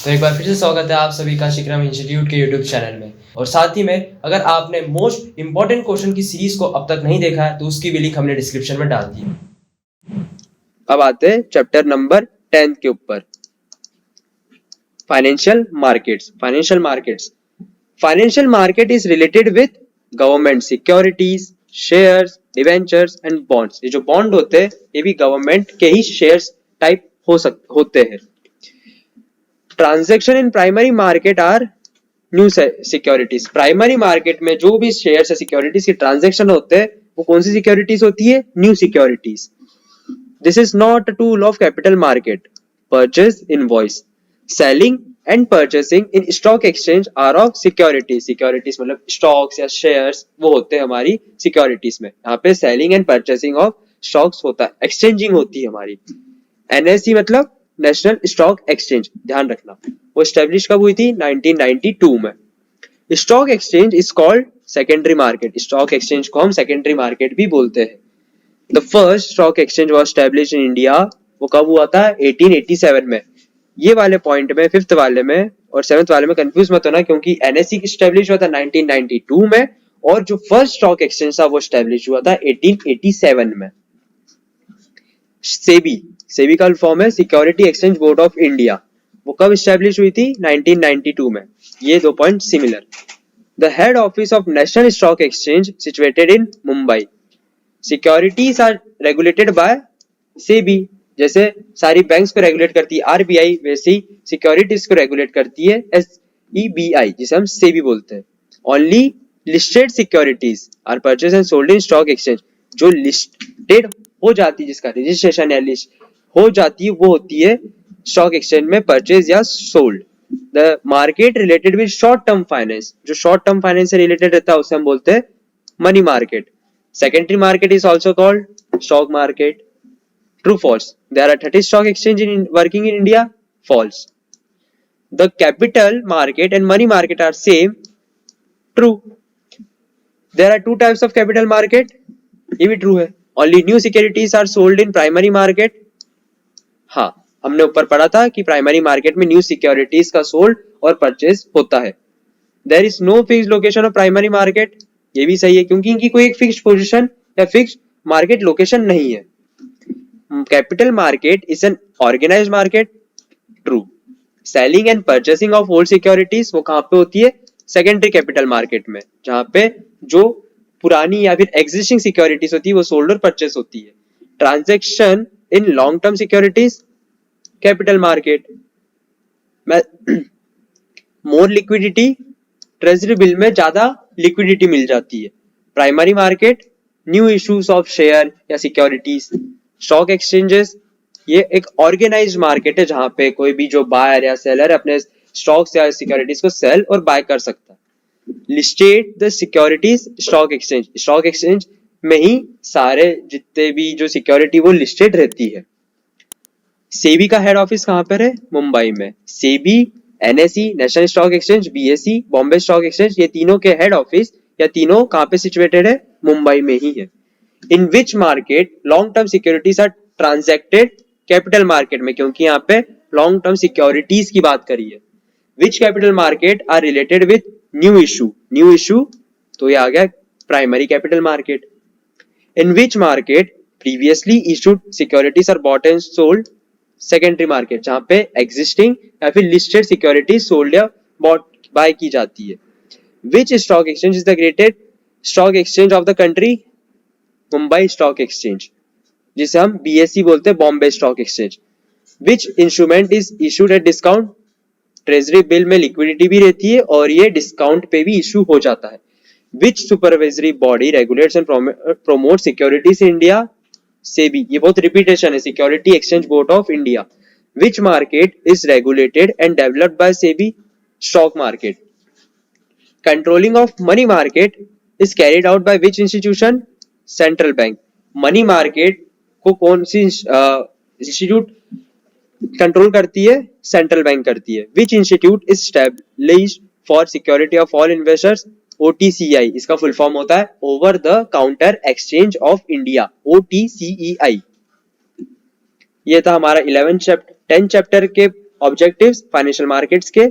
तो एक बार फिर से स्वागत है आप सभी का शिक्रम इंस्टीट्यूट के यूट्यूब चैनल में। और साथ ही में अगर आपने मोस्ट इंपॉर्टेंट क्वेश्चन की सीरीज को अब तक नहीं देखा है तो उसकी भी लिंक हमने डिस्क्रिप्शन में डाल दी है। अब आते हैं चैप्टर नंबर 10 के ऊपर, financial markets. Financial market is related with government securities, shares, debentures and bonds. ये जो बॉन्ड होते हैं ये भी गवर्नमेंट के ही शेयर्स टाइप होते हैं। Transaction in primary market are new securities. Primary market में जो भी शेयर्स या सिक्योरिटीज के ट्रांजैक्शन होते हैं वो कौन सी सिक्योरिटीज होती है? New securities. This is not a tool of capital market. Purchase invoice. Selling and purchasing in stock exchange are of securities. Securities मतलब stocks या shares वो होते हैं हमारी securities में। यहाँ पे selling and purchasing of stocks होता है, exchanging होती है हमारी। NSE मतलब National Stock Exchange, ध्यान रखना। वो establish कब हुई थी? 1992 में। Stock exchange is called secondary market. Stock exchange को हम secondary market भी बोलते हैं। The first stock exchange was established in India. वो कब हुआ था? 1887 में। ये वाले पॉइंट में, फिफ्थ वाले में और सेवेंथ वाले में कंफ्यूज मत होना, क्योंकि NSE स्टैब्लिश हुआ था 1992 में और जो फर्स्ट स्टॉक एक्सचेंज था वो स्टैब्लिश हुआ था 1887 में। सेबी का फॉर्म है security exchange board of India. वो कब स्टैब्लिश हुई थी? 1992 में। ये दो point similar. The head office of national stock exchange situated in Mumbai. Securities are regulated by SEBI. जैसे सारी बैंक्स को रेगुलेट करती है आरबीआई, वैसे ही सिक्योरिटीज को रेगुलेट करती है एसईबीआई, जिसे हम सेबी बोलते हैं। Only listed securities are purchase and sold in stock exchange. जो लिस्टेड हो जाती है, जिसका रजिस्ट्रेशन या लिस्ट हो जाती है, वो होती है स्टॉक एक्सचेंज में परचेज या sold. The market related with short term finance. जो शॉर्ट टर्म फाइनेंस से रिलेटेड रहता है उसे हम बोलते हैं money market. Secondary market is also called stock market. True, false? There are 30 stock exchanges working in India. False. The capital market and money market are same. True. There are two types of capital market. ये भी true है. Only new securities are sold in primary market. हाँ, हमने ऊपर पढ़ा था कि primary market में न्यू सिक्योरिटीज का सोल्ड और परचेज होता है। There is no fixed location of primary market. ये भी सही है, क्योंकि इनकी कोई एक फिक्स्ड पोजीशन या फिक्स्ड मार्केट लोकेशन नहीं है। Capital market is an organised market. True. Selling and purchasing of old securities वो कहां पे होती है? सेकेंडरी कैपिटल मार्केट में, जहां पे जो पुरानी या फिर एग्जिस्टिंग सिक्योरिटीज होती है वो सोल्ड और परचेस होती है। Transaction in long term securities capital market. More liquidity, treasury bill में ज्यादा लिक्विडिटी मिल जाती है। Primary market new issues of share या सिक्योरिटीज। स्टॉक एक्सचेंजेस ये एक ऑर्गेनाइज्ड मार्केट है जहां पे कोई भी जो बायर या सेलर अपने स्टॉक्स या सिक्योरिटीज को सेल और बाय कर सकता है। Listed the securities stock exchange. Stock exchange में ही सारे जितने भी जो सिक्योरिटी वो लिस्टेड रहती है। सेबी का हेड ऑफिस कहां पर है? मुंबई में। SEBI, NSE national stock exchange, BSE Bombay stock exchange, ये तीनों के हेड ऑफिस या तीनों कहां पे सिचुएटेड है? मुंबई में ही है। In which market long term securities are transacted? Capital market में, क्योंकि यहाँ पे लॉन्ग टर्म सिक्योरिटीज की बात करी है। Which capital market are related with new issue? New issue तो ये आ गया primary capital market. In which market previously issued securities are bought and sold? Secondary market, जहां पे एग्जिस्टिंग या फिर लिस्टेड सिक्योरिटी सोल्ड या बॉट बाय की जाती है। Which stock exchange is the greatest stock exchange of the country? Mumbai stock exchange, जिसे हम BSE बोलते हैं, Bombay stock exchange. Which instrument is issued at discount? Treasury bill में लिक्विडिटी भी रहती है और ये डिस्काउंट पे भी इशू हो जाता है। Which supervisory body regulates and promote securities in India? SEBI. ये बहुत रिपीटेशन है, security exchange board of India. Which market is regulated and developed by SEBI? Stock market. Controlling of money market is carried out by which institution? Central bank. Money market को कौन सी institute control करती है? Central bank करती है। Which institute is established for security of all investors? OTCI, इसका full form होता है over the counter exchange of India, OTCEI। ये था हमारा 10 चैप्टर के ऑब्जेक्टिव्स फाइनेंशियल मार्केट्स के